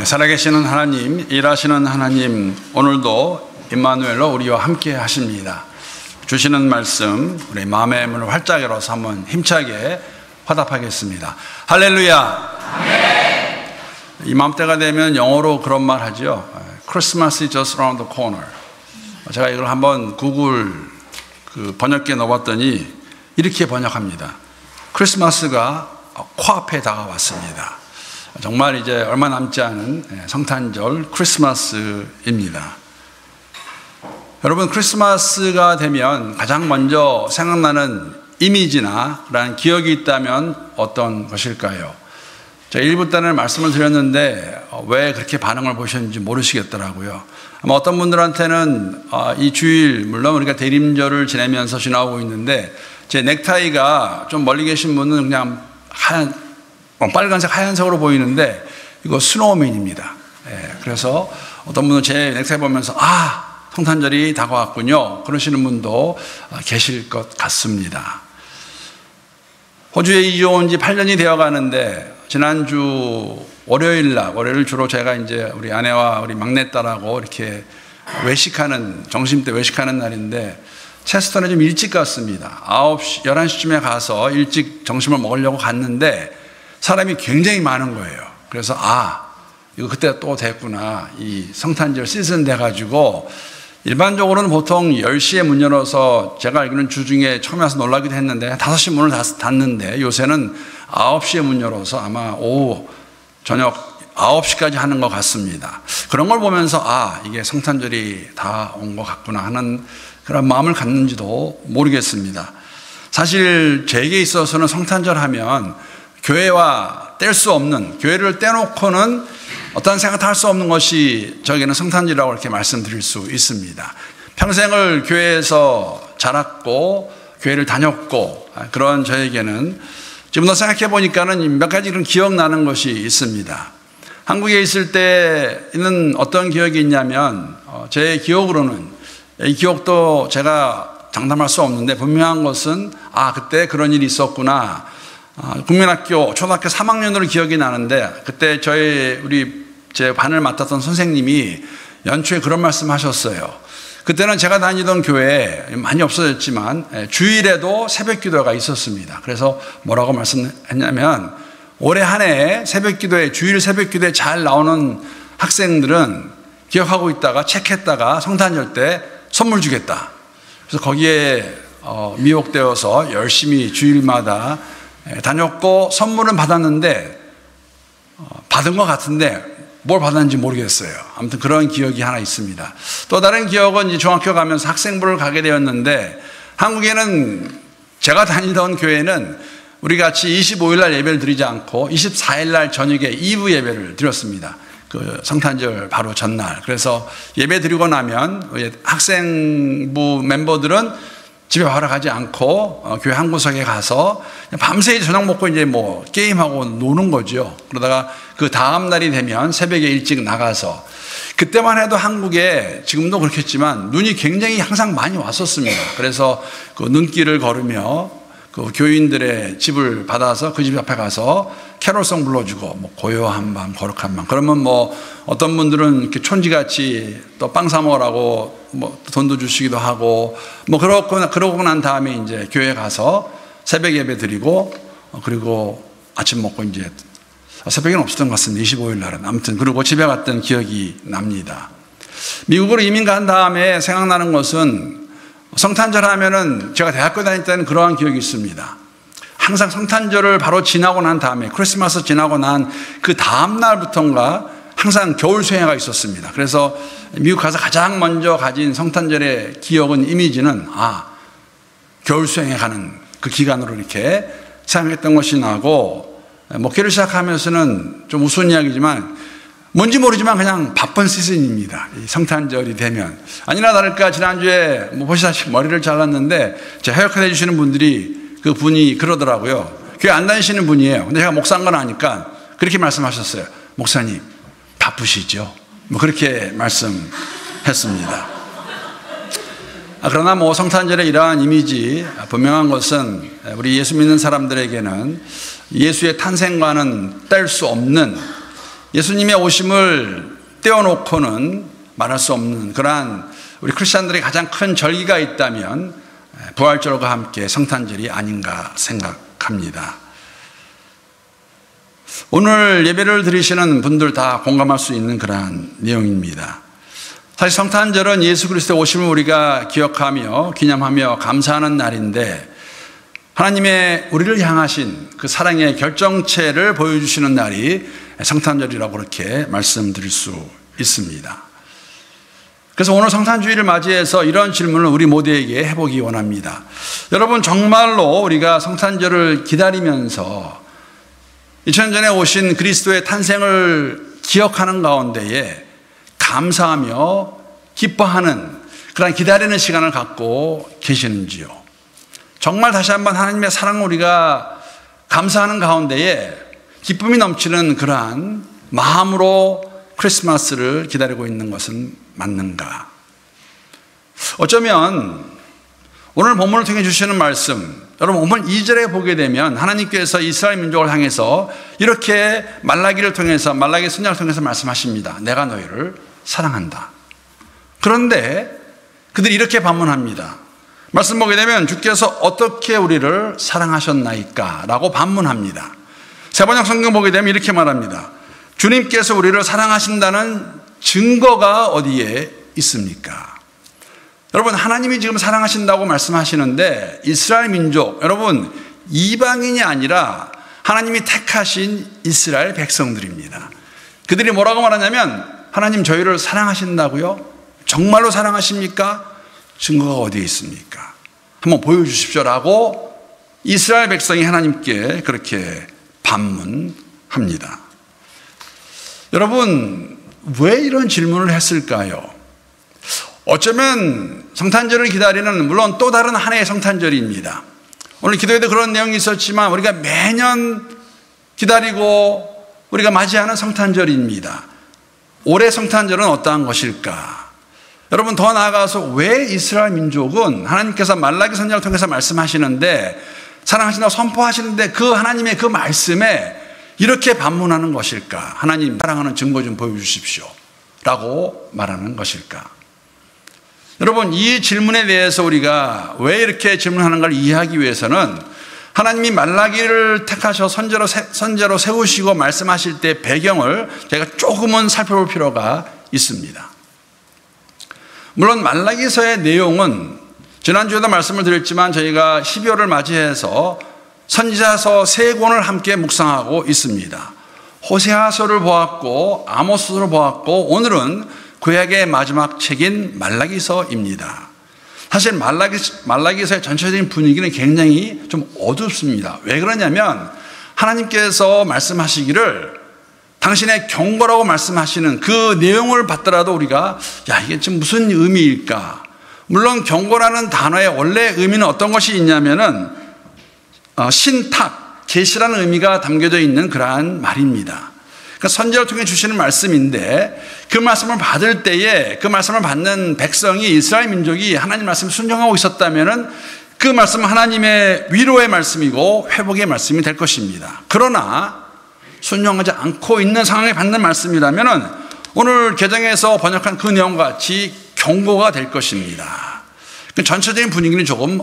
살아계시는 하나님, 일하시는 하나님, 오늘도 임마누엘로 우리와 함께 하십니다. 주시는 말씀 우리 마음의 문을 활짝 열어서 한번 힘차게 화답하겠습니다. 할렐루야. 아멘. 이맘때가 되면 영어로 그런 말 하죠. Christmas is just around the corner. 제가 이걸 한번 구글 번역기에 넣어봤더니 이렇게 번역합니다. 크리스마스가 코앞에 다가왔습니다. 정말 이제 얼마 남지 않은 성탄절 크리스마스입니다. 여러분, 크리스마스가 되면 가장 먼저 생각나는 이미지나 라는 기억이 있다면 어떤 것일까요? 제가 1부 때는 말씀을 드렸는데 왜 그렇게 반응을 보셨는지 모르시겠더라고요. 아마 어떤 분들한테는 이 주일, 물론 우리가 대림절을 지내면서 지나고 있는데 제 넥타이가 좀 멀리 계신 분은 그냥 빨간색 하얀색으로 보이는데 이거 스노우맨입니다. 그래서 어떤 분은 제 넥타이 보면서 성탄절이 다가왔군요 그러시는 분도 계실 것 같습니다. 호주에 이주 온 지 8년이 되어 가는데 지난주 월요일 주로 제가 이제 우리 아내와 우리 막내딸하고 이렇게 외식하는, 점심 때 외식하는 날인데 체스턴에 좀 일찍 갔습니다. 9시, 11시쯤에 가서 일찍 점심을 먹으려고 갔는데 사람이 굉장히 많은 거예요. 그래서 이거 그때 또 됐구나. 이 성탄절 시즌 돼가지고 일반적으로는 보통 10시에 문 열어서 제가 알기로는 주중에 처음에 와서 놀라기도 했는데 5시 문을 닫는데 요새는 9시에 문 열어서 아마 오후 저녁 9시까지 하는 것 같습니다. 그런 걸 보면서 이게 성탄절이 다 온 것 같구나 하는 그런 마음을 갖는지도 모르겠습니다. 사실 제게 있어서는 성탄절 하면 교회와 뗄 수 없는, 교회를 떼놓고는 어떤 생각도 할 수 없는 것이 저에게는 성탄절이라고 이렇게 말씀드릴 수 있습니다. 평생을 교회에서 자랐고 교회를 다녔고 그런 저에게는 지금도 생각해 보니까는 몇 가지 그런 기억나는 것이 있습니다. 한국에 있을 때는 어떤 기억이 있냐면 제 기억으로는, 이 기억도 제가 장담할 수 없는데 분명한 것은 그때 그런 일이 있었구나. 국민학교 초등학교 3학년으로 기억이 나는데 그때 제 반을 맡았던 선생님이 연초에 그런 말씀 하셨어요. 그때는 제가 다니던 교회에 많이 없어졌지만 주일에도 새벽 기도가 있었습니다. 그래서 뭐라고 말씀했냐면 올해 한 해 주일 새벽 기도에 잘 나오는 학생들은 기억하고 있다가 체크했다가 성탄절 때 선물 주겠다. 그래서 거기에 미혹되어서 열심히 주일마다 다녔고 선물은 받았는데 받은 것 같은데 뭘 받았는지 모르겠어요. 아무튼 그런 기억이 하나 있습니다. 또 다른 기억은 이제 중학교 가면서 학생부를 가게 되었는데 한국에는 제가 다니던 교회는 우리 같이 25일 날 예배를 드리지 않고 24일 날 저녁에 2부 예배를 드렸습니다. 그 성탄절 바로 전날. 그래서 예배 드리고 나면 학생부 멤버들은 집에 바로 가지 않고 교회 한 구석에 가서 밤새 저녁 먹고 이제 게임하고 노는 거죠. 그러다가 그 다음 날이 되면 새벽에 일찍 나가서, 그때만 해도 한국에 지금도 그렇겠지만 눈이 굉장히 항상 많이 왔었습니다. 그래서 그 눈길을 걸으며 그 교인들의 집을 받아서 그 집 앞에 가서 캐롤송 불러주고 고요한 밤 거룩한 밤, 그러면 어떤 분들은 이렇게 촌지같이 또 빵 사 먹으라고 돈도 주시기도 하고 그러고 난 다음에 이제 교회 가서 새벽 예배 드리고 그리고 아침 먹고 이제 새벽에는 없었던 것 같습니다. 25일 날은. 아무튼 그리고 집에 갔던 기억이 납니다. 미국으로 이민 간 다음에 생각나는 것은 성탄절 하면은 제가 대학교 다닐 때는 그러한 기억이 있습니다. 항상 성탄절을 바로 지나고 난 다음에, 크리스마스 지나고 난 그 다음 날부터인가 항상 겨울 수행회가 있었습니다. 그래서 미국 가서 가장 먼저 가진 성탄절의 기억은, 이미지는 겨울 수행회 가는 그 기간으로 이렇게 생각했던 것이 나고, 목회를 시작하면서는 좀 우스운 이야기지만 뭔지 모르지만 그냥 바쁜 시즌입니다. 이 성탄절이 되면. 아니나 다를까 지난주에 보시다시피 머리를 잘랐는데 제 헤어컷 해주시는 분들이, 그 분이 그러더라고요. 교회 안 다니시는 분이에요. 근데 제가 목사인 건 아니까 그렇게 말씀하셨어요. 목사님 바쁘시죠? 그렇게 말씀했습니다. 그러나 성탄절의 이러한 이미지, 분명한 것은 우리 예수 믿는 사람들에게는 예수의 탄생과는 뗄 수 없는 예수님의 오심을 떼어놓고는 말할 수 없는 그러한 우리 크리스찬들의 가장 큰 절기가 있다면 부활절과 함께 성탄절이 아닌가 생각합니다. 오늘 예배를 드리시는 분들 다 공감할 수 있는 그러한 내용입니다. 사실 성탄절은 예수 그리스도의 오심을 우리가 기억하며 기념하며 감사하는 날인데, 하나님의 우리를 향하신 그 사랑의 결정체를 보여주시는 날이 성탄절이라고 그렇게 말씀드릴 수 있습니다. 그래서 오늘 성탄주의를 맞이해서 이런 질문을 우리 모두에게 해보기 원합니다. 여러분, 정말로 우리가 성탄절을 기다리면서 2000년 전에 오신 그리스도의 탄생을 기억하는 가운데에 감사하며 기뻐하는 그런 기다리는 시간을 갖고 계시는지요? 정말 다시 한번 하나님의 사랑을 우리가 감사하는 가운데에 기쁨이 넘치는 그러한 마음으로 크리스마스를 기다리고 있는 것은 맞는가? 어쩌면 오늘 본문을 통해 주시는 말씀, 여러분 오늘 2절에 보게 되면 하나님께서 이스라엘 민족을 향해서 이렇게 말라기를 통해서, 말라기 선지자를 통해서 말씀하십니다. 내가 너희를 사랑한다. 그런데 그들이 이렇게 반문합니다. 말씀 보게 되면 주께서 어떻게 우리를 사랑하셨나이까? 라고 반문합니다. 세번역 성경 보게 되면 이렇게 말합니다. 주님께서 우리를 사랑하신다는 증거가 어디에 있습니까? 여러분, 하나님이 지금 사랑하신다고 말씀하시는데 이스라엘 민족, 여러분 이방인이 아니라 하나님이 택하신 이스라엘 백성들입니다. 그들이 뭐라고 말하냐면, 하나님 저희를 사랑하신다고요? 정말로 사랑하십니까? 증거가 어디에 있습니까? 한번 보여주십시오라고 이스라엘 백성이 하나님께 그렇게 반문합니다. 여러분, 왜 이런 질문을 했을까요? 어쩌면 성탄절을 기다리는, 물론 또 다른 한 해의 성탄절입니다. 오늘 기도에도 그런 내용이 있었지만 우리가 매년 기다리고 우리가 맞이하는 성탄절입니다. 올해 성탄절은 어떠한 것일까? 여러분, 더 나아가서 왜 이스라엘 민족은 하나님께서 말라기 선지자를 통해서 말씀하시는데, 사랑하신다고 선포하시는데 그 하나님의 그 말씀에 이렇게 반문하는 것일까? 하나님 사랑하는 증거 좀 보여주십시오 라고 말하는 것일까? 여러분, 이 질문에 대해서 우리가 왜 이렇게 질문하는가를 이해하기 위해서는 하나님이 말라기를 택하셔 선지자로 세우시고 말씀하실 때 배경을 제가 조금은 살펴볼 필요가 있습니다. 물론 말라기서의 내용은 지난주에도 말씀을 드렸지만 저희가 12월을 맞이해서 선지자서 3권을 함께 묵상하고 있습니다. 호세아서를 보았고 아모스를 보았고 오늘은 구약의 마지막 책인 말라기서입니다. 사실 말라기서의 전체적인 분위기는 굉장히 좀 어둡습니다. 왜 그러냐면 하나님께서 말씀하시기를 당신의 경고라고 말씀하시는 그 내용을 받더라도 우리가 이게 지금 무슨 의미일까? 물론 경고라는 단어의 원래 의미는 어떤 것이 있냐면은 신탁, 계시라는 의미가 담겨져 있는 그러한 말입니다. 그러니까 선지자를 통해 주시는 말씀인데 그 말씀을 받을 때에 그 말씀을 받는 백성이, 이스라엘 민족이 하나님 말씀을 순종하고 있었다면은 그 말씀은 하나님의 위로의 말씀이고 회복의 말씀이 될 것입니다. 그러나 순종하지 않고 있는 상황에 받는 말씀이라면은 오늘 개정에서 번역한 그 내용과 같이 경고가 될 것입니다. 전체적인 분위기는 조금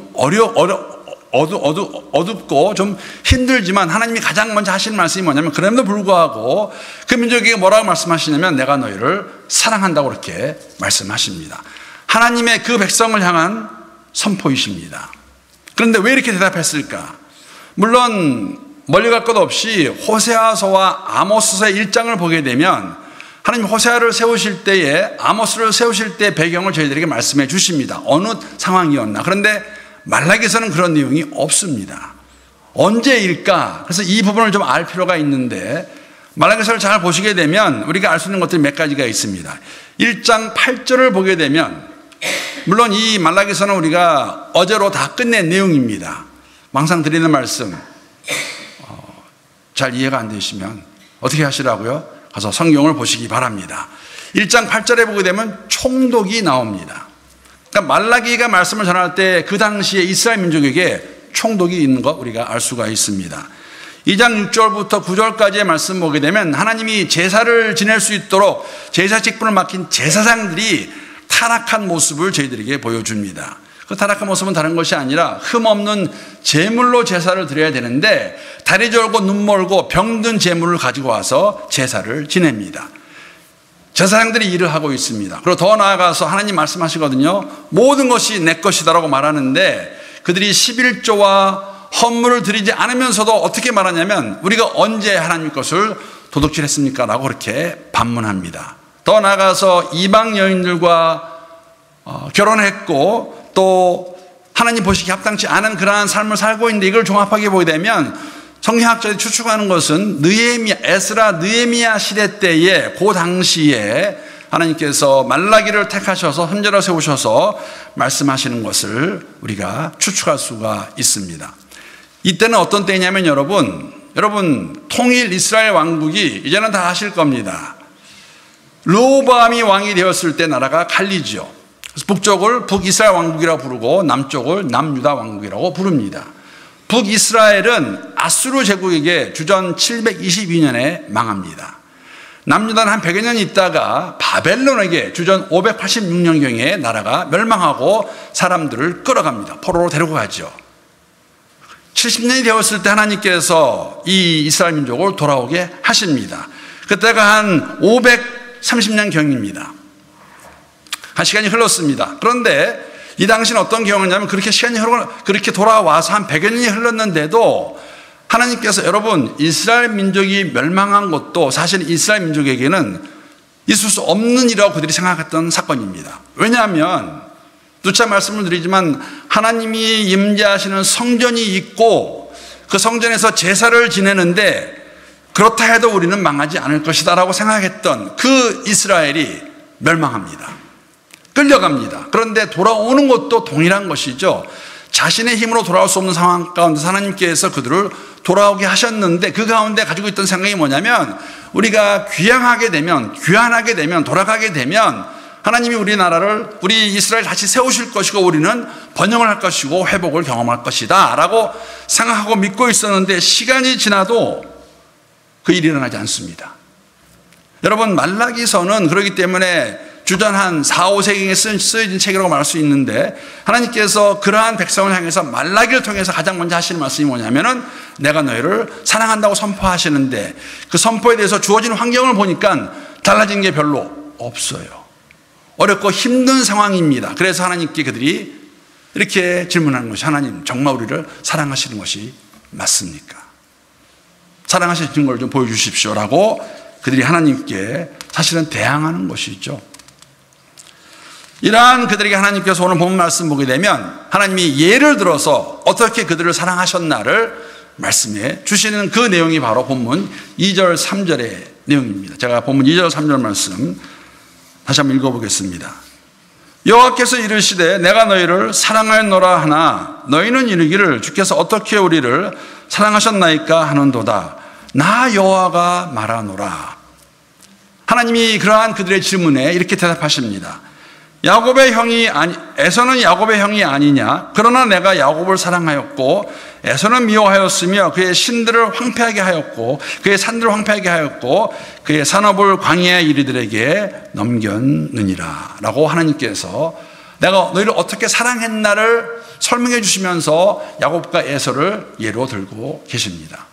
어둡고 좀 힘들지만 하나님이 가장 먼저 하시는 말씀이 뭐냐면, 그럼에도 불구하고 그 민족에게 뭐라고 말씀하시냐면 내가 너희를 사랑한다고 그렇게 말씀하십니다. 하나님의 그 백성을 향한 선포이십니다. 그런데 왜 이렇게 대답했을까? 물론 멀리 갈 것 없이 호세아서와 아모스서의 1장을 보게 되면 하나님 호세아를 세우실 때에, 아모스를 세우실 때 배경을 저희들에게 말씀해 주십니다. 어느 상황이었나. 그런데 말라기서는 그런 내용이 없습니다. 언제일까? 그래서 이 부분을 좀 알 필요가 있는데, 말라기서를 잘 보시게 되면 우리가 알 수 있는 것들이 몇 가지가 있습니다. 1장 8절을 보게 되면, 물론 이 말라기서는 우리가 어제로 다 끝낸 내용입니다. 항상 드리는 말씀, 잘 이해가 안 되시면 어떻게 하시라고요? 가서 성경을 보시기 바랍니다. 1장 8절에 보게 되면 총독이 나옵니다. 그러니까 말라기가 말씀을 전할 때 그 당시에 이스라엘 민족에게 총독이 있는 것 우리가 알 수가 있습니다. 2장 6절부터 9절까지의 말씀 보게 되면 하나님이 제사를 지낼 수 있도록 제사 직분을 맡긴 제사장들이 타락한 모습을 저희들에게 보여줍니다. 그 타락한 모습은 다른 것이 아니라 흠없는 제물로 제사를 드려야 되는데 다리 절고 눈 멀고 병든 제물을 가지고 와서 제사를 지냅니다. 제사장들이 일을 하고 있습니다. 그리고 더 나아가서 하나님 말씀하시거든요. 모든 것이 내 것이다라고 말하는데 그들이 11조와 헌물을 드리지 않으면서도 어떻게 말하냐면 우리가 언제 하나님 것을 도둑질했습니까? 라고 그렇게 반문합니다. 더 나아가서 이방 여인들과 결혼했고 또 하나님 보시기에 합당치 않은 그러한 삶을 살고 있는데 이걸 종합하게 보게 되면 성경학자들이 추측하는 것은 에스라 느헤미야 시대 때에 그 당시에 하나님께서 말라기를 택하셔서 선지자를 세우셔서 말씀하시는 것을 우리가 추측할 수가 있습니다. 이때는 어떤 때냐면 여러분 통일 이스라엘 왕국이 이제는 다 아실 겁니다. 르호보암이 왕이 되었을 때 나라가 갈리죠. 북쪽을 북이스라엘 왕국이라고 부르고 남쪽을 남유다 왕국이라고 부릅니다. 북이스라엘은 아수르 제국에게 주전 722년에 망합니다. 남유다는 한 100여 년 있다가 바벨론에게 주전 586년경에 나라가 멸망하고 사람들을 끌어갑니다. 포로로 데리고 가죠. 70년이 되었을 때 하나님께서 이 이스라엘 민족을 돌아오게 하십니다. 그때가 한 530년경입니다. 한 시간이 흘렀습니다. 그런데 이 당시는 어떤 경우냐면 그렇게 시간이 그렇게 돌아와서 한 100여 년이 흘렀는데도 하나님께서 여러분 이스라엘 민족이 멸망한 것도 사실 이스라엘 민족에게는 있을 수 없는 일이라고 그들이 생각했던 사건입니다. 왜냐하면 누차 말씀을 드리지만 하나님이 임재하시는 성전이 있고 그 성전에서 제사를 지내는데 그렇다 해도 우리는 망하지 않을 것이다 라고 생각했던 그 이스라엘이 멸망합니다. 끌려갑니다. 그런데 돌아오는 것도 동일한 것이죠. 자신의 힘으로 돌아올 수 없는 상황 가운데 하나님께서 그들을 돌아오게 하셨는데 그 가운데 가지고 있던 생각이 뭐냐면 우리가 귀환하게 되면 돌아가게 되면 하나님이 우리 이스라엘 다시 세우실 것이고 우리는 번영을 할 것이고 회복을 경험할 것이다 라고 생각하고 믿고 있었는데 시간이 지나도 그 일이 일어나지 않습니다. 여러분 말라기서는 그렇기 때문에 주전 한 4, 5세기에 쓰여진 책이라고 말할 수 있는데 하나님께서 그러한 백성을 향해서 말라기를 통해서 가장 먼저 하시는 말씀이 뭐냐면은 내가 너희를 사랑한다고 선포하시는데 그 선포에 대해서 주어진 환경을 보니까 달라진 게 별로 없어요. 어렵고 힘든 상황입니다. 그래서 하나님께 그들이 이렇게 질문하는 것이 하나님 정말 우리를 사랑하시는 것이 맞습니까? 사랑하시는 증거를 좀 보여주십시오라고 그들이 하나님께 사실은 대항하는 것이죠. 이러한 그들에게 하나님께서 오늘 본 말씀 보게 되면 하나님이 예를 들어서 어떻게 그들을 사랑하셨나를 말씀해 주시는 그 내용이 바로 본문 2절 3절의 내용입니다. 제가 본문 2절 3절 말씀 다시 한번 읽어보겠습니다. 여호와께서 이르시되 내가 너희를 사랑하였노라 하나 너희는 이르기를 주께서 어떻게 우리를 사랑하셨나이까 하는도다. 나 여호와가 말하노라. 하나님이 그러한 그들의 질문에 이렇게 대답하십니다. 에서는 야곱의 형이 아니냐? 그러나 내가 야곱을 사랑하였고 에서는 미워하였으며 그의 신들을 황폐하게 하였고 그의 산들을 황폐하게 하였고 그의 산업을 광야의 이리들에게 넘겼느니라 라고 하나님께서 내가 너희를 어떻게 사랑했나를 설명해 주시면서 야곱과 에서를 예로 들고 계십니다.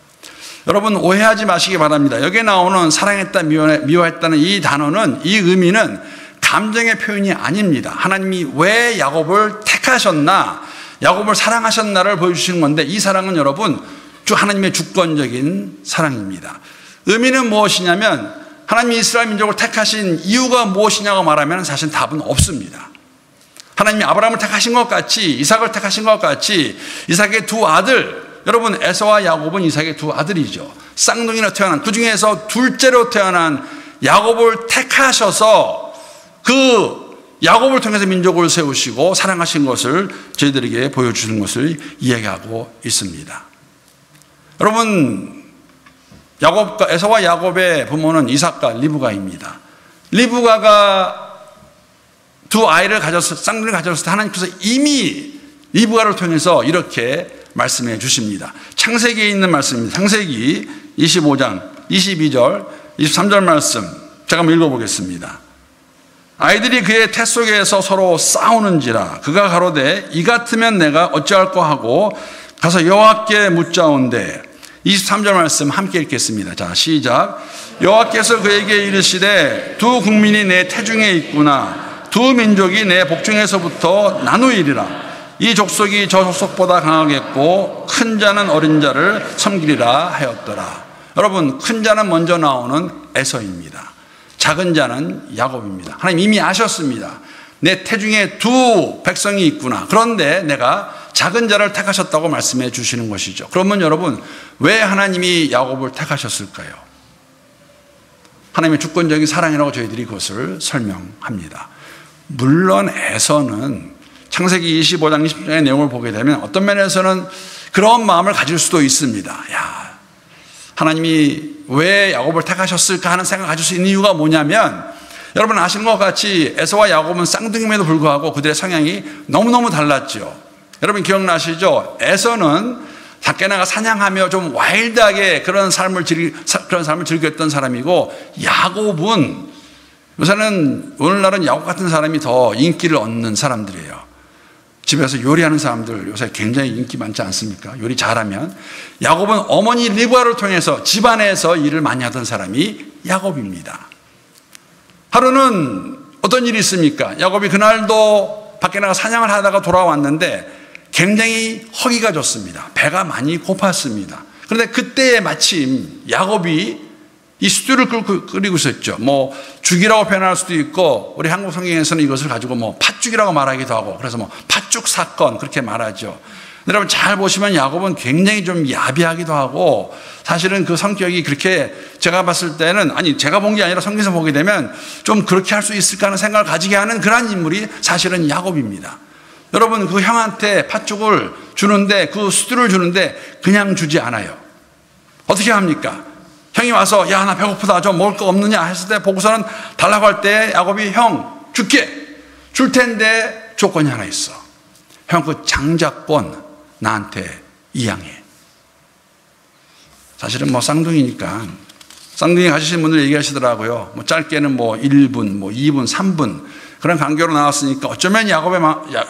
여러분 오해하지 마시기 바랍니다. 여기에 나오는 사랑했다 미워했다는 이 단어는 이 의미는 감정의 표현이 아닙니다. 하나님이 왜 야곱을 택하셨나 야곱을 사랑하셨나를 보여주시는 건데 이 사랑은 여러분 하나님의 주권적인 사랑입니다. 의미는 무엇이냐면 하나님이 이스라엘 민족을 택하신 이유가 무엇이냐고 말하면 사실 답은 없습니다. 하나님이 아브라함을 택하신 것 같이 이삭을 택하신 것 같이 이삭의 두 아들 여러분 에서와 야곱은 이삭의 두 아들이죠. 쌍둥이로 태어난 그 중에서 둘째로 태어난 야곱을 택하셔서 그 야곱을 통해서 민족을 세우시고 사랑하신 것을 저희들에게 보여주는 것을 이야기하고 있습니다. 여러분 에서와 야곱의 부모는 이삭과 리브가입니다. 리브가가 두 아이를 쌍둥이를 가졌을 때 하나님께서 이미 리브가를 통해서 이렇게 말씀해 주십니다. 창세기에 있는 말씀입니다. 창세기 25장 22절 23절 말씀 제가 한번 읽어보겠습니다. 아이들이 그의 태 속에서 서로 싸우는지라 그가 가로되 이 같으면 내가 어찌할꼬 하고 가서 여호와께 묻자온대. 23절 말씀 함께 읽겠습니다. 자, 시작. 여호와께서 그에게 이르시되 두 국민이 내 태중에 있구나. 두 민족이 내 복중에서부터 나누이리라. 이 족속이 저 족속보다 강하겠고 큰 자는 어린 자를 섬기리라 하였더라. 여러분, 큰 자는 먼저 나오는 에서입니다. 작은 자는 야곱입니다. 하나님 이미 아셨습니다. 내 태중에 두 백성이 있구나. 그런데 내가 작은 자를 택하셨다고 말씀해 주시는 것이죠. 그러면 여러분, 왜 하나님이 야곱을 택하셨을까요? 하나님의 주권적인 사랑이라고 저희들이 그것을 설명합니다. 물론 에서는 창세기 25장 20장의 내용을 보게 되면 어떤 면에서는 그런 마음을 가질 수도 있습니다. 야, 하나님이 왜 야곱을 택하셨을까 하는 생각을 가질 수 있는 이유가 뭐냐면, 여러분 아시는 것 같이 에서와 야곱은 쌍둥이임에도 불구하고 그들의 성향이 너무너무 달랐죠. 여러분 기억나시죠? 에서는 밖에 나가 사냥하며 좀 와일드하게 그런 삶을 즐겼던 사람이고, 야곱은 요새는 오늘날은 야곱 같은 사람이 더 인기를 얻는 사람들이에요. 집에서 요리하는 사람들 요새 굉장히 인기 많지 않습니까? 요리 잘하면. 야곱은 어머니 리브아를 통해서 집안에서 일을 많이 하던 사람이 야곱입니다. 하루는 어떤 일이 있습니까? 야곱이 그날도 밖에 나가 사냥을 하다가 돌아왔는데 굉장히 허기가 졌습니다. 배가 많이 고팠습니다. 그런데 그때에 마침 야곱이 이 스튜를 끓이고 있었죠. 뭐 죽이라고 표현할 수도 있고, 우리 한국 성경에서는 이것을 가지고 뭐 팥죽이라고 말하기도 하고, 그래서 뭐 팥죽 사건 그렇게 말하죠. 여러분 잘 보시면 야곱은 굉장히 좀 야비하기도 하고, 사실은 그 성격이 그렇게 제가 봤을 때는, 아니 제가 본 게 아니라 성경에서 보게 되면 좀 그렇게 할 수 있을까 하는 생각을 가지게 하는 그런 인물이 사실은 야곱입니다. 여러분 그 형한테 팥죽을 주는데, 그 스튜를 주는데 그냥 주지 않아요. 어떻게 합니까? 형이 와서 야, 나 배고프다, 좀 먹을 거 없느냐 했을 때 보고서는 달라고 할 때 야곱이 형 줄게, 줄 텐데 조건이 하나 있어. 형 그 장자권 나한테 이양해. 사실은 뭐 쌍둥이니까, 쌍둥이 가지신 분들 얘기하시더라고요. 뭐 짧게는 뭐 1분, 뭐 2분, 3분 그런 간격으로 나왔으니까 어쩌면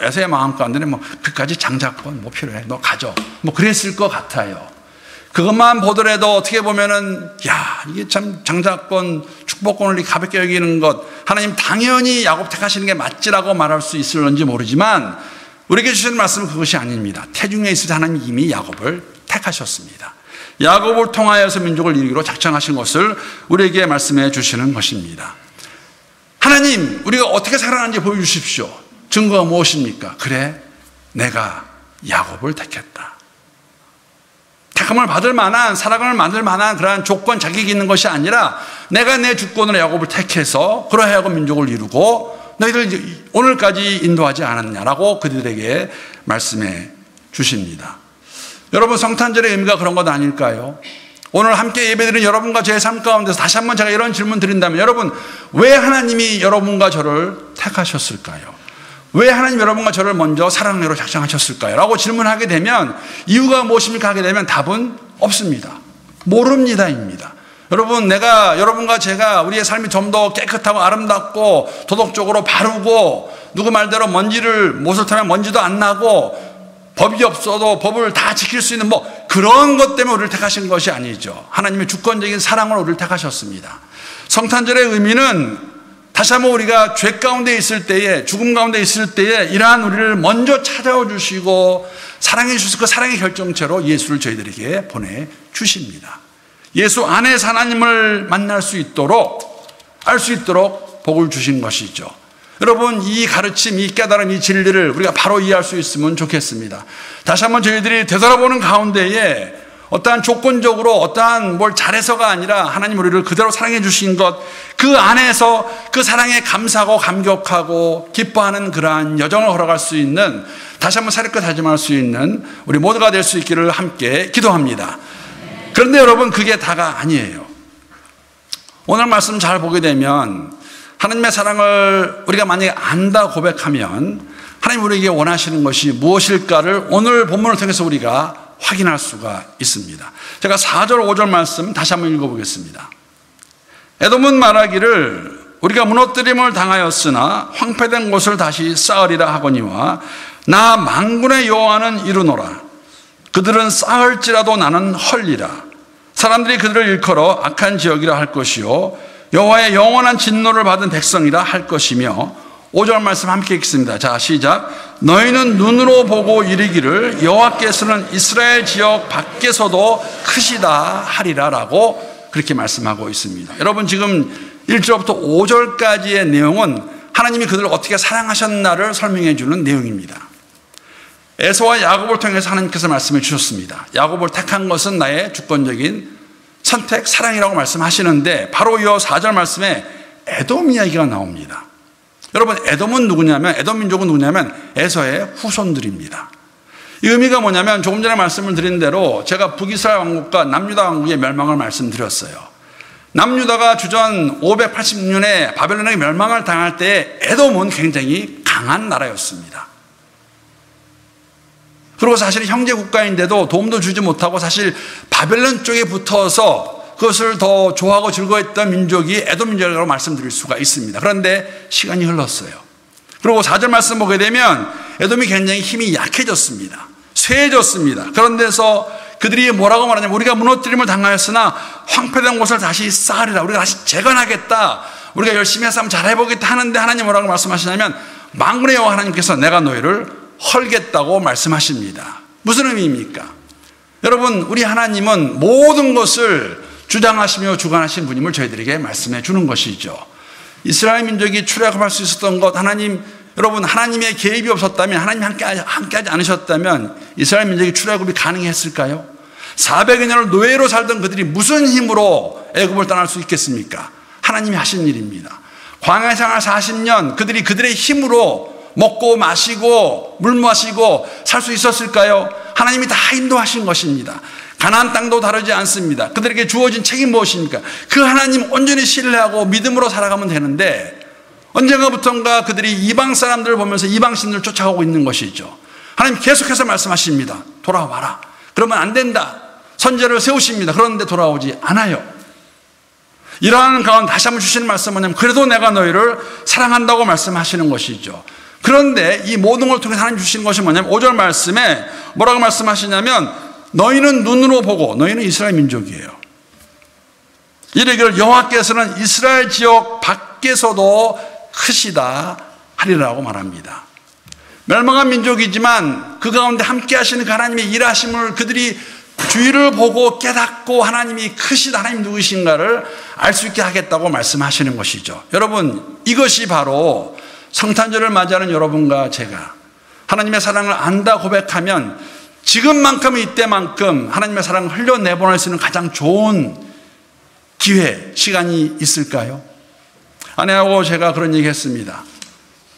에서의 마음 가운데는 뭐 그까지 장자권 뭐 필요해, 너 가져, 뭐 그랬을 것 같아요. 그것만 보더라도 어떻게 보면은 야, 이게 참 장자권, 축복권을 가볍게 여기는 것, 하나님 당연히 야곱 택하시는 게 맞지라고 말할 수 있을런지 모르지만, 우리에게 주시는 말씀은 그것이 아닙니다. 태중에 있을 때 하나님 이미 야곱을 택하셨습니다. 야곱을 통하여서 민족을 이루기로 작정하신 것을 우리에게 말씀해 주시는 것입니다. 하나님, 우리가 어떻게 살아가는지 보여주십시오. 증거가 무엇입니까? 그래, 내가 야곱을 택했다. 택함을 받을 만한, 사랑을 받을 만한 그러한 조건, 자격이 있는 것이 아니라 내가 내 주권으로 야곱을 택해서 그러하여금 민족을 이루고 너희들 오늘까지 인도하지 않았냐라고 그들에게 말씀해 주십니다. 여러분, 성탄절의 의미가 그런 것 아닐까요? 오늘 함께 예배드린 여러분과 제 삶 가운데서 다시 한번 제가 이런 질문 드린다면, 여러분 왜 하나님이 여러분과 저를 택하셨을까요? 왜 하나님 여러분과 저를 먼저 사랑으로 작정하셨을까요? 라고 질문하게 되면, 이유가 무엇입니까? 하게 되면 답은 없습니다. 모릅니다입니다. 여러분, 내가 여러분과 제가 우리의 삶이 좀 더 깨끗하고 아름답고 도덕적으로 바르고, 누구 말대로 못을 타면 먼지도 안 나고, 법이 없어도 법을 다 지킬 수 있는 뭐 그런 것 때문에 우리를 택하신 것이 아니죠. 하나님의 주권적인 사랑으로 우리를 택하셨습니다. 성탄절의 의미는 다시 한번 우리가 죄 가운데 있을 때에, 죽음 가운데 있을 때에 이러한 우리를 먼저 찾아와 주시고 사랑해 주셔서 그 사랑의 결정체로 예수를 저희들에게 보내주십니다. 예수 안에서 하나님을 만날 수 있도록, 알 수 있도록 복을 주신 것이죠. 여러분, 이 가르침, 이 깨달음, 이 진리를 우리가 바로 이해할 수 있으면 좋겠습니다. 다시 한번 저희들이 되돌아보는 가운데에 어떠한 조건적으로 어떠한 뭘 잘해서가 아니라 하나님 우리를 그대로 사랑해 주신 것, 그 안에서 그 사랑에 감사하고 감격하고 기뻐하는 그러한 여정을 걸어갈 수 있는, 다시 한번 새롭게 다짐할 수 있는 우리 모두가 될 수 있기를 함께 기도합니다. 그런데 여러분, 그게 다가 아니에요. 오늘 말씀 잘 보게 되면 하나님의 사랑을 우리가 만약에 안다 고백하면 하나님 우리에게 원하시는 것이 무엇일까를 오늘 본문을 통해서 우리가 확인할 수가 있습니다. 제가 4절 5절 말씀 다시 한번 읽어보겠습니다. 에돔은 말하기를 우리가 무너뜨림을 당하였으나 황폐된 곳을 다시 쌓으리라 하거니와 나 만군의 여호와는 이르노라. 그들은 쌓을지라도 나는 헐리라. 사람들이 그들을 일컬어 악한 지역이라 할 것이요 여호와의 영원한 진노를 받은 백성이라 할 것이며 5절 말씀 함께 읽습니다. 자, 시작. 너희는 눈으로 보고 이르기를 여호와께서는 이스라엘 지역 밖에서도 크시다 하리라 라고 그렇게 말씀하고 있습니다. 여러분, 지금 1절부터 5절까지의 내용은 하나님이 그들을 어떻게 사랑하셨나를 설명해 주는 내용입니다. 에서와 야곱을 통해서 하나님께서 말씀해 주셨습니다. 야곱을 택한 것은 나의 주권적인 선택, 사랑이라고 말씀하시는데 바로 이 4절 말씀에 에돔 이야기가 나옵니다. 여러분, 에돔은 누구냐면, 에돔 민족은 누구냐면 에서의 후손들입니다. 이 의미가 뭐냐면 조금 전에 말씀을 드린 대로 제가 북이스라엘 왕국과 남유다 왕국의 멸망을 말씀드렸어요. 남유다가 주전 586년에 바벨론에게 멸망을 당할 때 에돔은 굉장히 강한 나라였습니다. 그리고 사실 형제 국가인데도 도움도 주지 못하고 사실 바벨론 쪽에 붙어서 그것을 더 좋아하고 즐거워했던 민족이 에돔 민족이라고 말씀드릴 수가 있습니다. 그런데 시간이 흘렀어요. 그리고 4절 말씀 보게 되면 에돔이 굉장히 힘이 약해졌습니다. 쇠해졌습니다. 그런 데서 그들이 뭐라고 말하냐면 우리가 무너뜨림을 당하였으나 황폐된 곳을 다시 쌓으리라. 우리가 다시 재건하겠다. 우리가 열심히 해서 한번 잘해보겠다 하는데 하나님 뭐라고 말씀하시냐면 만군의 여호와 하나님께서 내가 너희를 헐겠다고 말씀하십니다. 무슨 의미입니까? 여러분, 우리 하나님은 모든 것을 주장하시며 주관하신 분임을 저희들에게 말씀해 주는 것이죠. 이스라엘 민족이 출애굽할 수 있었던 것, 하나님, 여러분, 하나님의 개입이 없었다면, 하나님 함께하지 않으셨다면 이스라엘 민족이 출애굽이 가능했을까요? 400여 년을 노예로 살던 그들이 무슨 힘으로 애굽을 떠날 수 있겠습니까? 하나님이 하신 일입니다. 광야 생활 40년 그들이 그들의 힘으로 먹고 마시고 물 마시고 살 수 있었을까요? 하나님이 다 인도하신 것입니다. 가나안 땅도 다르지 않습니다. 그들에게 주어진 책임 무엇입니까? 그 하나님 온전히 신뢰하고 믿음으로 살아가면 되는데 언젠가부턴가 그들이 이방 사람들을 보면서 이방신들을 쫓아가고 있는 것이죠. 하나님 계속해서 말씀하십니다. 돌아와라. 그러면 안 된다. 선제를 세우십니다. 그런데 돌아오지 않아요. 이러한 가운데 다시 한번 주시는 말씀은 뭐냐면 그래도 내가 너희를 사랑한다고 말씀하시는 것이죠. 그런데 이 모든 걸 통해서 하나님 주시는 것이 뭐냐면 5절 말씀에 뭐라고 말씀하시냐면 너희는 눈으로 보고, 너희는 이스라엘 민족이에요. 이르기를 여호와께서는 이스라엘 지역 밖에서도 크시다 하리라고 말합니다. 멸망한 민족이지만 그 가운데 함께 하시는 그 하나님의 일하심을 그들이 주위를 보고 깨닫고 하나님이 크시다, 하나님 누구신가를 알 수 있게 하겠다고 말씀하시는 것이죠. 여러분, 이것이 바로 성탄절을 맞이하는 여러분과 제가 하나님의 사랑을 안다 고백하면 지금만큼 이때만큼 하나님의 사랑을 흘려내보낼 수 있는 가장 좋은 기회, 시간이 있을까요? 아내하고 제가 그런 얘기 했습니다.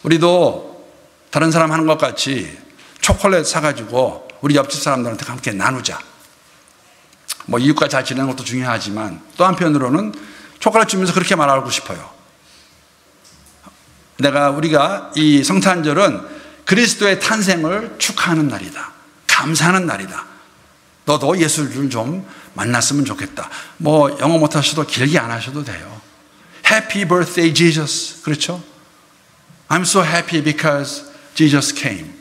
우리도 다른 사람 하는 것 같이 초콜릿 사가지고 우리 옆집 사람들한테 함께 나누자. 뭐 이웃과 잘 지내는 것도 중요하지만 또 한편으로는 초콜릿 주면서 그렇게 말하고 싶어요. 우리가 이 성탄절은 그리스도의 탄생을 축하하는 날이다. 감사하는 날이다. 너도 예수를 좀 만났으면 좋겠다. 뭐 영어 못하셔도 길게 안 하셔도 돼요. Happy birthday Jesus. 그렇죠? I'm so happy because Jesus came.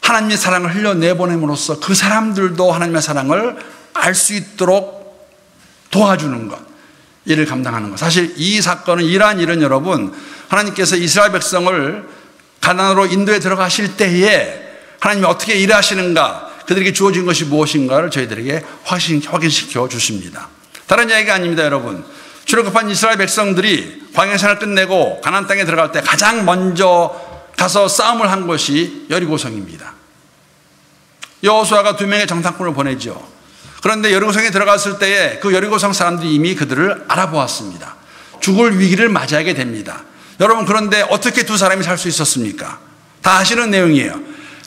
하나님의 사랑을 흘려내보냄으로써 그 사람들도 하나님의 사랑을 알 수 있도록 도와주는 것, 이를 감당하는 것. 사실 이 사건은, 이러한 일은 여러분, 하나님께서 이스라엘 백성을 가나안으로 인도에 들어가실 때에 하나님이 어떻게 일하시는가, 그들에게 주어진 것이 무엇인가를 저희들에게 확인시켜 주십니다. 다른 이야기가 아닙니다. 여러분, 출애굽한 이스라엘 백성들이 광야 생활을 끝내고 가나안 땅에 들어갈 때 가장 먼저 가서 싸움을 한 것이 여리고성입니다. 여호수아가 2명의 정탐꾼을 보내죠. 그런데 여리고성에 들어갔을 때에 그 여리고성 사람들이 이미 그들을 알아보았습니다. 죽을 위기를 맞이하게 됩니다. 여러분, 그런데 어떻게 두 사람이 살 수 있었습니까? 다 아시는 내용이에요.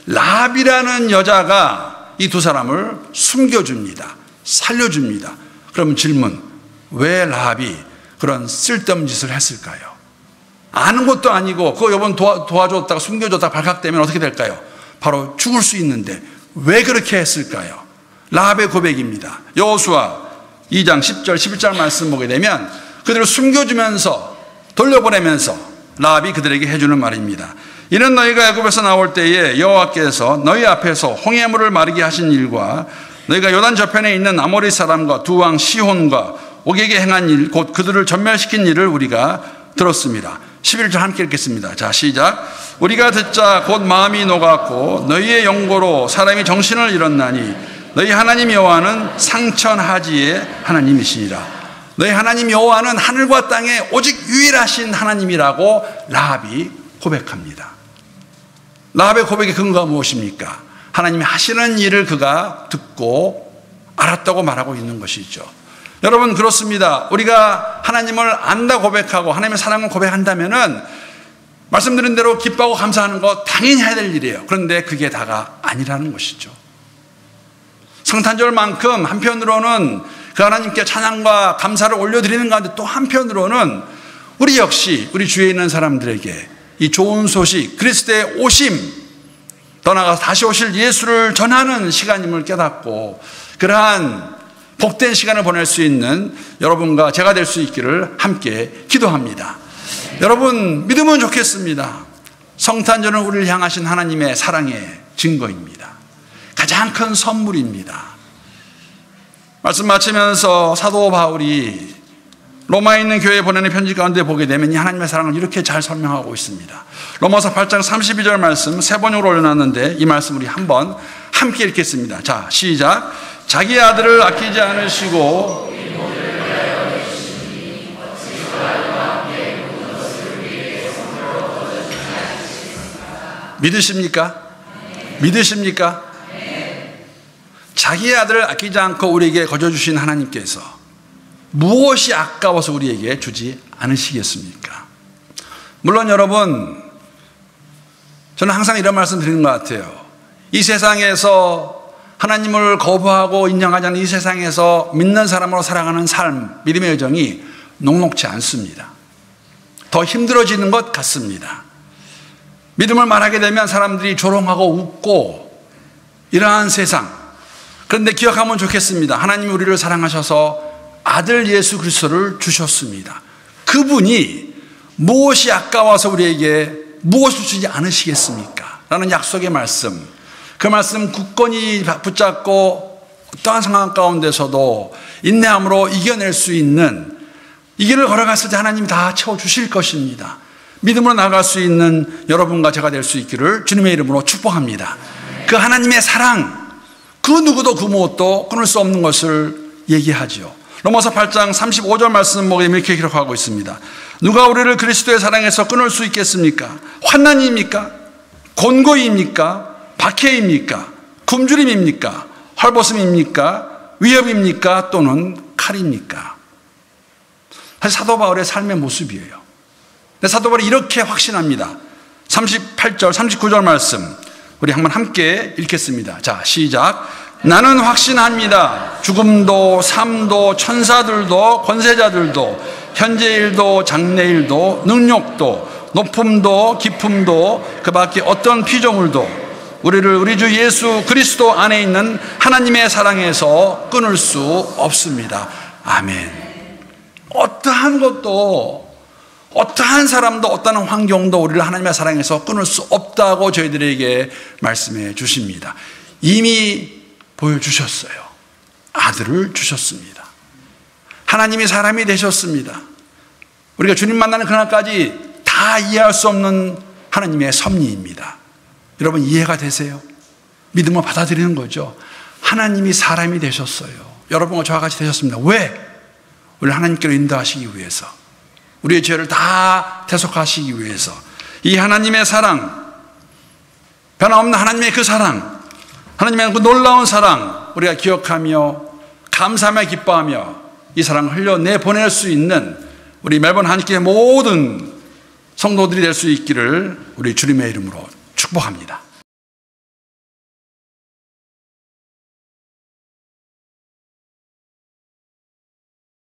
라합이라는 여자가 이 두 사람을 숨겨줍니다. 살려줍니다. 그럼 질문, 왜 라합이 그런 쓸데없는 짓을 했을까요? 아는 것도 아니고 그거 여러분 도와줬다가 숨겨줬다가 발각되면 어떻게 될까요? 바로 죽을 수 있는데 왜 그렇게 했을까요? 라합의 고백입니다. 여호수아 2장 10절 11절 말씀 보게 되면 그들을 숨겨주면서 돌려보내면서 라합이 그들에게 해주는 말입니다. 이는 너희가 애굽에서 나올 때에 여호와께서 너희 앞에서 홍해물을 마르게 하신 일과 너희가 요단 저편에 있는 아모리 사람과 두 왕 시혼과 옥에게 행한 일, 곧 그들을 전멸시킨 일을 우리가 들었습니다. 11절 함께 읽겠습니다. 자, 시작. 우리가 듣자 곧 마음이 녹았고 너희의 영고로 사람이 정신을 잃었나니 너희 하나님 여호와는 상천하지의 하나님이시니라. 너희 하나님 여호와는 하늘과 땅에 오직 유일하신 하나님이라고 라합이 고백합니다. 라합의 고백의 근거가 무엇입니까? 하나님이 하시는 일을 그가 듣고 알았다고 말하고 있는 것이죠. 여러분, 그렇습니다. 우리가 하나님을 안다 고백하고 하나님의 사랑을 고백한다면은 말씀드린 대로 기뻐하고 감사하는 거 당연히 해야 될 일이에요. 그런데 그게 다가 아니라는 것이죠. 성탄절만큼 한편으로는 그 하나님께 찬양과 감사를 올려드리는 가운데 또 한편으로는 우리 역시 우리 주위에 있는 사람들에게 이 좋은 소식, 그리스도의 오심, 더 나아가서 다시 오실 예수를 전하는 시간임을 깨닫고 그러한 복된 시간을 보낼 수 있는 여러분과 제가 될 수 있기를 함께 기도합니다. 여러분, 믿으면 좋겠습니다. 성탄절은 우리를 향하신 하나님의 사랑의 증거입니다. 가장 큰 선물입니다. 말씀 마치면서 사도 바울이 로마에 있는 교회에 보내는 편지 가운데 보게 되면 이 하나님의 사랑을 이렇게 잘 설명하고 있습니다. 로마서 8장 32절 말씀 세 번역으로 올려놨는데 이 말씀 우리 한번 함께 읽겠습니다. 자, 시작. 자기 아들을 아끼지 않으시고 믿으십니까? 믿으십니까? 자기의 아들을 아끼지 않고 우리에게 거저주신 하나님께서 무엇이 아까워서 우리에게 주지 않으시겠습니까? 물론 여러분, 저는 항상 이런 말씀 드리는 것 같아요. 이 세상에서 하나님을 거부하고 인정하지 않는 이 세상에서 믿는 사람으로 살아가는 삶, 믿음의 여정이 녹록지 않습니다. 더 힘들어지는 것 같습니다. 믿음을 말하게 되면 사람들이 조롱하고 웃고 이러한 세상. 그런데 기억하면 좋겠습니다. 하나님이 우리를 사랑하셔서 아들 예수 그리스도를 주셨습니다. 그분이 무엇이 아까워서 우리에게 무엇을 주지 않으시겠습니까? 라는 약속의 말씀. 그 말씀 굳건히 붙잡고 어떠한 상황 가운데서도 인내함으로 이겨낼 수 있는 이 길을 걸어갔을 때 하나님이 다 채워주실 것입니다. 믿음으로 나아갈 수 있는 여러분과 제가 될 수 있기를 주님의 이름으로 축복합니다. 그 하나님의 사랑, 그 누구도 그 무엇도 끊을 수 없는 것을 얘기하죠. 로마서 8장 35절 말씀 보면 이렇게 기록하고 있습니다. 누가 우리를 그리스도의 사랑에서 끊을 수 있겠습니까? 환난입니까? 곤고입니까? 박해입니까? 굶주림입니까? 헐벗음입니까? 위협입니까? 또는 칼입니까? 사실 사도 바울의 삶의 모습이에요. 근데 사도 바울이 이렇게 확신합니다. 38절, 39절 말씀 우리 한번 함께 읽겠습니다. 자, 시작. 나는 확신합니다. 죽음도 삶도 천사들도 권세자들도 현재일도 장래일도 능력도 높음도 깊음도 그 밖에 어떤 피조물도 우리를 우리 주 예수 그리스도 안에 있는 하나님의 사랑에서 끊을 수 없습니다. 아멘. 어떠한 것도 어떠한 사람도 어떠한 환경도 우리를 하나님의 사랑에서 끊을 수 없다고 저희들에게 말씀해 주십니다. 이미 보여주셨어요. 아들을 주셨습니다. 하나님이 사람이 되셨습니다. 우리가 주님 만나는 그날까지 다 이해할 수 없는 하나님의 섭리입니다. 여러분 이해가 되세요? 믿음을 받아들이는 거죠. 하나님이 사람이 되셨어요. 여러분과 저와 같이 되셨습니다. 왜? 우리 하나님께로 인도하시기 위해서, 우리의 죄를 다 대속하시기 위해서. 이 하나님의 사랑, 변함없는 하나님의 그 사랑, 하나님의 그 놀라운 사랑 우리가 기억하며 감사하며 기뻐하며 이 사랑을 흘려내보낼 수 있는 우리 멜번 한인교회 모든 성도들이 될 수 있기를 우리 주님의 이름으로 축복합니다.